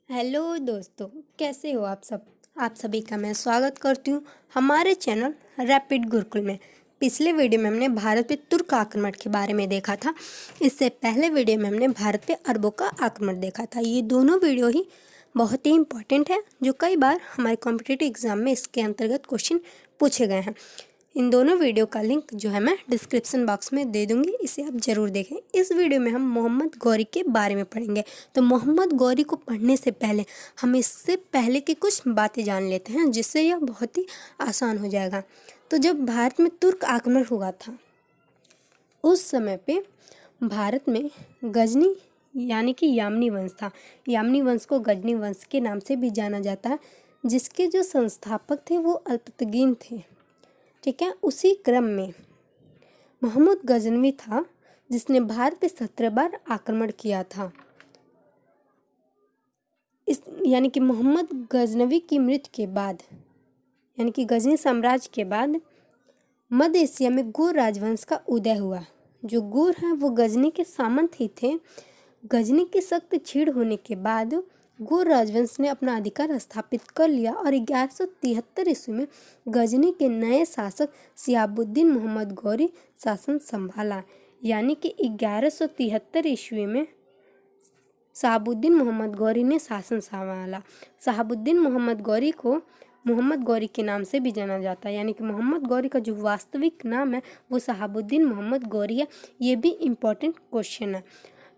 Hello दोस्तों, कैसे हो आप सब। आप सभी का मैं स्वागत करती हूँ हमारे चैनल रैपिड गुरुकुल में। पिछले वीडियो में हमने भारत पे तुर्क आक्रमण के बारे में देखा था। इससे पहले वीडियो में हमने भारत पे अरबों का आक्रमण देखा था। ये दोनों वीडियो ही बहुत ही इम्पोर्टेंट है, जो कई बार हमारे कॉम्पिटिटिव एग्जाम में इसके अंतर्गत क्वेश्चन पूछे गए हैं। इन दोनों वीडियो का लिंक जो है मैं डिस्क्रिप्शन बॉक्स में दे दूंगी, इसे आप ज़रूर देखें। इस वीडियो में हम मोहम्मद गौरी के बारे में पढ़ेंगे। तो मोहम्मद गौरी को पढ़ने से पहले हम इससे पहले की कुछ बातें जान लेते हैं, जिससे यह बहुत ही आसान हो जाएगा। तो जब भारत में तुर्क आक्रमण हुआ था, उस समय पे भारत में गजनी यानी कि यामनी वंश था। यामनी वंश को गजनी वंश के नाम से भी जाना जाता है, जिसके जो संस्थापक थे वो अल्पतगीन थे। ठीक है। उसी क्रम में मोहम्मद गजनवी था, जिसने भारत पे 17 बार आक्रमण किया था। इस यानी कि मोहम्मद गजनवी की मृत्यु के बाद, यानी कि गजनी साम्राज्य के बाद मध्य एशिया में गौर राजवंश का उदय हुआ। जो गौर हैं वो गजनी के सामंत ही थे। गजनी की सख्त छीड़ होने के बाद गौर राजवंश ने अपना अधिकार स्थापित कर लिया और 1173 ईस्वी में गजनी के नए शासक शिहाबुद्दीन मोहम्मद गौरी शासन संभाला। यानी कि 1173 ईस्वी में शहाबुद्दीन मोहम्मद गौरी ने शासन संभाला। शहाबुद्दीन मोहम्मद गौरी को मोहम्मद गौरी के नाम से भी जाना जाता है, यानी कि मोहम्मद गौरी का जो वास्तविक नाम है वो शहाबुद्दीन मोहम्मद गौरी है। ये भी इम्पोर्टेंट क्वेश्चन है।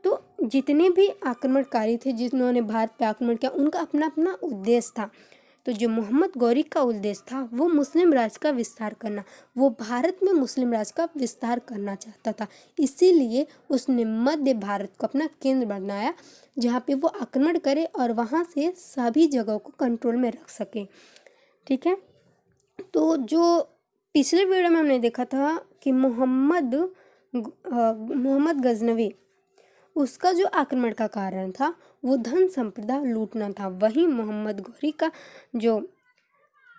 तो जितने भी आक्रमणकारी थे जिन्होंने भारत पे आक्रमण किया, उनका अपना अपना उद्देश्य था। तो जो मोहम्मद गौरी का उद्देश्य था वो मुस्लिम राज का विस्तार करना, वो भारत में मुस्लिम राज का विस्तार करना चाहता था। इसीलिए उसने मध्य भारत को अपना केंद्र बनाया, जहाँ पे वो आक्रमण करे और वहाँ से सभी जगहों को कंट्रोल में रख सके। ठीक है। तो जो पिछले वीडियो में हमने देखा था कि मोहम्मद गजनवी, उसका जो आक्रमण का कारण था वो धन संपदा लूटना था। वहीं मोहम्मद गौरी का जो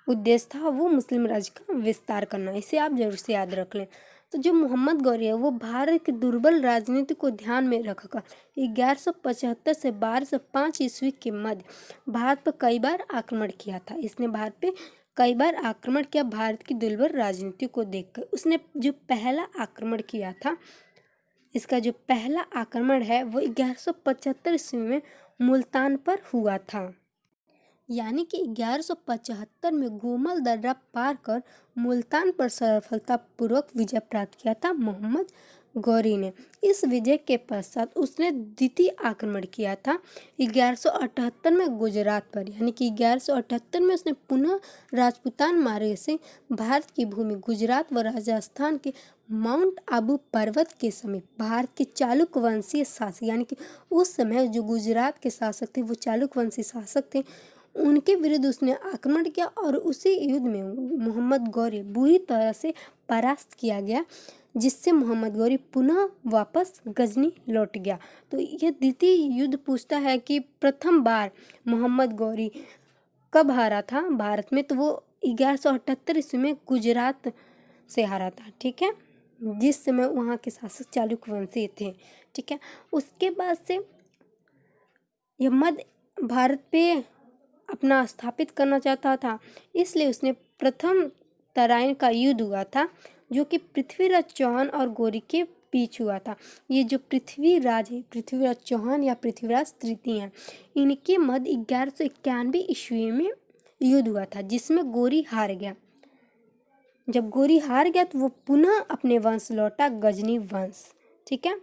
उद्देश्य था वो मुस्लिम राज्य का विस्तार करना। इसे आप जरूर से याद रख लें। तो जो मोहम्मद गौरी है वो भारत की दुर्बल राजनीति को ध्यान में रखकर 1175 से 1205 ईस्वी के मध्य भारत पर कई बार आक्रमण किया था। इसने भारत पे कई बार आक्रमण किया। भारत की दुर्बल राजनीति को देखकर उसने जो पहला आक्रमण किया था, इसका जो पहला आक्रमण है वो 1175 ईस्वी में मुल्तान पर हुआ था। यानी कि 1175 में गोमल दर्रा पार कर मुल्तान पर सफलतापूर्वक विजय प्राप्त किया था मोहम्मद गौरी ने। इस विजय के पश्चात उसने द्वितीय आक्रमण किया था 1178 में गुजरात पर। यानी कि 1178 में उसने पुनः राजपूतान मार्ग से भारत की भूमि गुजरात व राजस्थान के माउंट आबू पर्वत के समीप भारत के चालुक वंशीय शासक, यानी कि उस समय जो गुजरात के शासक थे वो चालुक वंशी शासक थे, उनके विरुद्ध उसने आक्रमण किया और उसी युद्ध में मोहम्मद गौरी बुरी तरह से परास्त किया गया, जिससे मोहम्मद गौरी पुनः वापस गजनी लौट गया। तो यह द्वितीय युद्ध पूछता है कि प्रथम बार मोहम्मद गौरी कब हारा था भारत में, तो वो 1178 ईस्वी में गुजरात से हारा था। ठीक है, जिस समय वहाँ के शासक चालुक्य वंशी थे। ठीक है, उसके बाद से यह मध्य भारत पे अपना स्थापित करना चाहता था, इसलिए उसने प्रथम तराइन का युद्ध हुआ था, जो कि पृथ्वीराज चौहान और गौरी के बीच हुआ था। ये जो पृथ्वीराज है, पृथ्वीराज चौहान या पृथ्वीराज तृतीय हैं, इनके मध्य 1191 ईस्वी में युद्ध हुआ था, जिसमें गौरी हार गया। जब गौरी हार गया तो वो पुनः अपने वंश लौटा, गजनी वंश। ठीक है,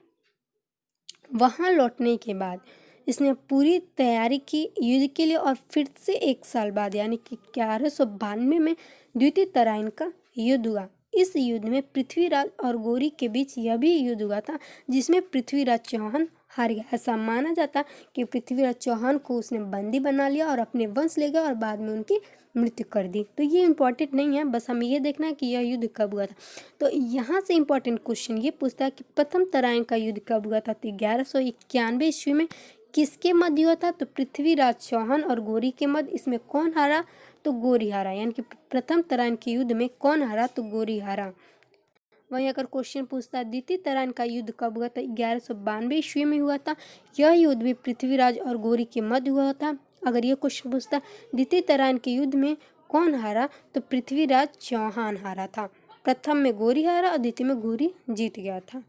वहाँ लौटने के बाद इसने पूरी तैयारी की युद्ध के लिए और फिर से 1 साल बाद यानी कि 1192 में द्वितीय तराइन का युद्ध हुआ। इस युद्ध में पृथ्वीराज और गौरी के बीच यह भी युद्ध हुआ था, जिसमें पृथ्वीराज चौहान हार गया। ऐसा माना जाता कि पृथ्वीराज चौहान को उसने बंदी बना लिया और अपने वंश ले गया और बाद में उनकी मृत्यु कर दी। तो ये इम्पोर्टेंट नहीं है, बस हमें ये देखना है कि यह युद्ध कब हुआ था। तो यहाँ से इम्पोर्टेंट क्वेश्चन ये पूछता है कि प्रथम तराइन का युद्ध कब हुआ था। तो 1191 ईस्वी में किसके मध्य हुआ था, तो पृथ्वीराज चौहान और गौरी के मध्य। इसमें कौन हारा, तो गौरी हारा। यानी कि प्रथम तराइन के युद्ध में कौन हारा, तो गौरी हारा। वहीं अगर क्वेश्चन पूछता है द्वितीय तराइन का युद्ध कब हुआ था, 1192 ईस्वी में हुआ था। यह युद्ध भी पृथ्वीराज और गौरी के मध्य हुआ था। अगर ये क्वेश्चन पूछता द्वितीय तराइन के युद्ध में कौन हारा, तो पृथ्वीराज चौहान हारा था। प्रथम में गौरी हारा और द्वितीय में गौरी जीत गया था।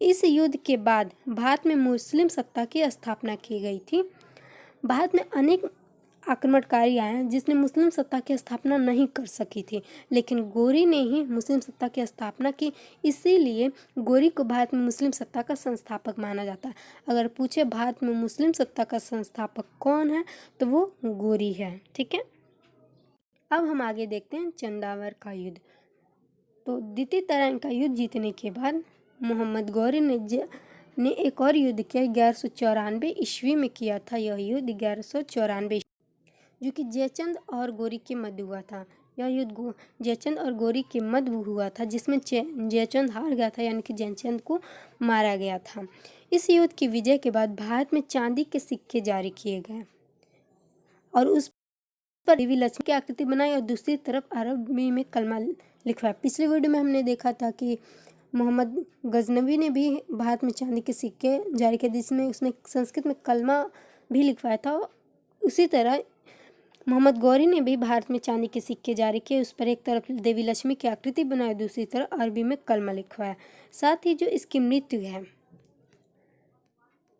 इस युद्ध के बाद भारत में मुस्लिम सत्ता की स्थापना की गई थी। भारत में अनेक आक्रमणकारी आए हैं जिसने मुस्लिम सत्ता की स्थापना नहीं कर सकी थी, लेकिन गौरी ने ही मुस्लिम सत्ता की स्थापना की। इसीलिए गौरी को भारत में मुस्लिम सत्ता का संस्थापक माना जाता है। अगर पूछे भारत में मुस्लिम सत्ता का संस्थापक कौन है, तो वो गौरी है। ठीक है, अब हम आगे देखते हैं चंदावर का युद्ध। तो द्वितीय तराइन का युद्ध जीतने के बाद मोहम्मद गौरी ने एक और युद्ध किया। 1194 ईस्वी में किया था यह युद्ध, 1194, जो कि जयचंद और गौरी के मध्य हुआ था। यह युद्ध जयचंद और गौरी के मध्य हुआ था, जिसमें जयचंद हार गया था, यानी कि जयचंद को मारा गया था। इस युद्ध की विजय के बाद भारत में चांदी के सिक्के जारी किए गए और उस पर देवी लक्ष्मी की आकृति बनाई और दूसरी तरफ अरबी में कलमा लिखवाया। पिछले वीडियो में हमने देखा था कि मोहम्मद गजनवी ने भी भारत में चांदी के सिक्के जारी किए, जिसमें उसने संस्कृत में कलमा भी लिखवाया था। उसी तरह मोहम्मद गौरी ने भी भारत में चांदी के सिक्के जारी किए, उस पर एक तरफ देवी लक्ष्मी की आकृति बनाई, दूसरी तरफ अरबी में कलमा लिखवाया। साथ ही जो इसकी मृत्यु है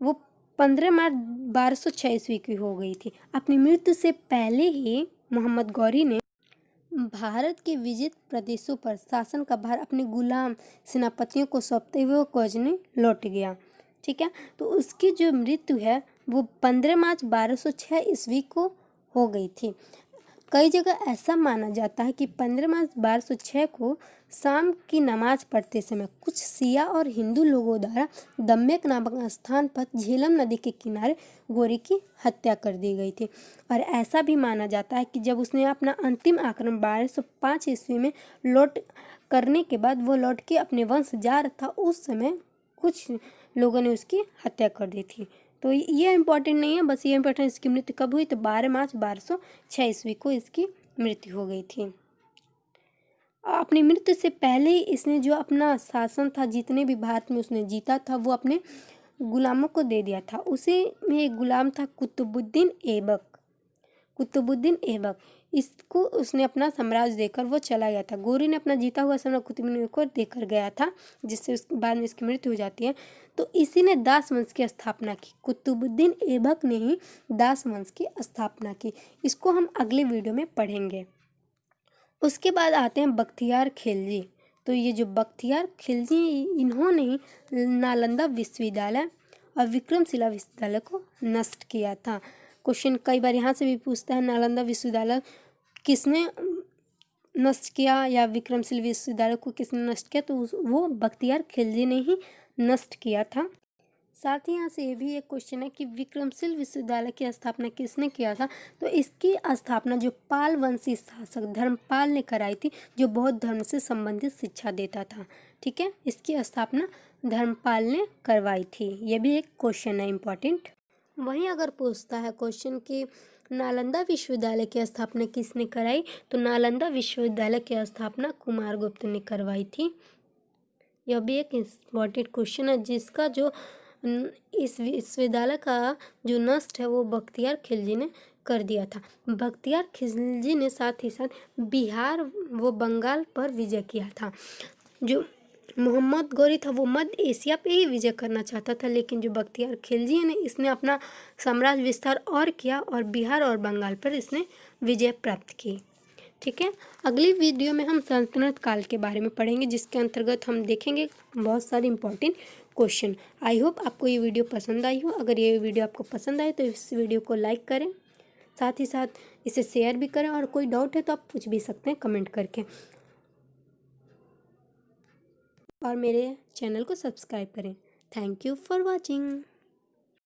वो 15 मार्च 1206 ईस्वी की हो गई थी। अपनी मृत्यु से पहले ही मोहम्मद गौरी ने भारत के विजित प्रदेशों पर शासन का भार अपने गुलाम सेनापतियों को सौंपते हुए वो गजनी लौट गया। ठीक है, तो उसकी जो मृत्यु है वो 15 मार्च 1206 ईस्वी को हो गई थी। कई जगह ऐसा माना जाता है कि 15 मार्च 1206 को शाम की नमाज पढ़ते समय कुछ सिया और हिंदू लोगों द्वारा दम्यक नामक स्थान पर झेलम नदी के किनारे गौरी की हत्या कर दी गई थी। और ऐसा भी माना जाता है कि जब उसने अपना अंतिम आक्रमण 1205 ईस्वी में लौट करने के बाद वो लौट के अपने वंश जा रहा था, उस समय कुछ लोगों ने उसकी हत्या कर दी थी। तो ये इम्पोर्टेंट नहीं है, बस ये इम्पोर्टेंट इसकी मृत्यु कब हुई, तो 12 मार्च 1206 ईस्वी को इसकी मृत्यु हो गई थी। अपनी मृत्यु से पहले ही इसने जो अपना शासन था, जितने भी भारत में उसने जीता था, वो अपने गुलामों को दे दिया था। उसी में एक गुलाम था कुतुबुद्दीन ऐबक। कुतुबुद्दीन ऐबक, इसको उसने अपना साम्राज्य देकर वो चला गया था। गौरी ने अपना जीता हुआ साम्राज्य कुतुबुद्दीन को देकर गया था, जिससे बाद में इसकी मृत्यु हो जाती है। तो इसी ने दास वंश की स्थापना की। कुतुबुद्दीन ऐबक ने ही दास वंश की स्थापना की। इसको हम अगले वीडियो में पढ़ेंगे। उसके बाद आते हैं बख्तियार खिलजी। तो ये जो बख्तियार खिलजी, इन्होंने ही नालंदा विश्वविद्यालय और विक्रमशिला विश्वविद्यालय को नष्ट किया था। क्वेश्चन कई बार यहाँ से भी पूछता है, नालंदा विश्वविद्यालय किसने नष्ट किया या विक्रमशिला विश्वविद्यालय को किसने नष्ट किया, तो वो बख्तियार खिलजी ने ही नष्ट किया था। साथ ही यहाँ से ये भी एक क्वेश्चन है कि विक्रमशिला विश्वविद्यालय की स्थापना किसने किया था, तो इसकी स्थापना जो पाल वंशी शासक धर्मपाल ने कराई थी, जो बौद्ध धर्म से संबंधित शिक्षा देता था। ठीक है, इसकी स्थापना धर्मपाल ने करवाई थी। ये भी एक क्वेश्चन है इम्पॉर्टेंट। वहीं अगर पूछता है क्वेश्चन कि नालंदा विश्वविद्यालय की स्थापना किसने कराई, तो नालंदा विश्वविद्यालय की स्थापना कुमारगुप्त ने करवाई थी। यह भी एक इम्पॉर्टेंट क्वेश्चन है, जिसका जो इस विश्वविद्यालय का जो नष्ट है वो बख्तियार खिलजी ने कर दिया था। बख्तियार खिलजी ने साथ ही साथ बिहार व बंगाल पर विजय किया था। जो मोहम्मद गौरी था वो मध्य एशिया पे ही विजय करना चाहता था, लेकिन जो बख्तियार खिलजी ने इसने अपना साम्राज्य विस्तार और किया और बिहार और बंगाल पर इसने विजय प्राप्त की। ठीक है, अगली वीडियो में हम सल्तनत काल के बारे में पढ़ेंगे, जिसके अंतर्गत हम देखेंगे बहुत सारे इंपॉर्टेंट क्वेश्चन। आई होप आपको ये वीडियो पसंद आई हो। अगर ये वीडियो आपको पसंद आए तो इस वीडियो को लाइक करें, साथ ही साथ इसे शेयर भी करें, और कोई डाउट है तो आप पूछ भी सकते हैं कमेंट करके, और मेरे चैनल को सब्सक्राइब करें। Thank you for watching.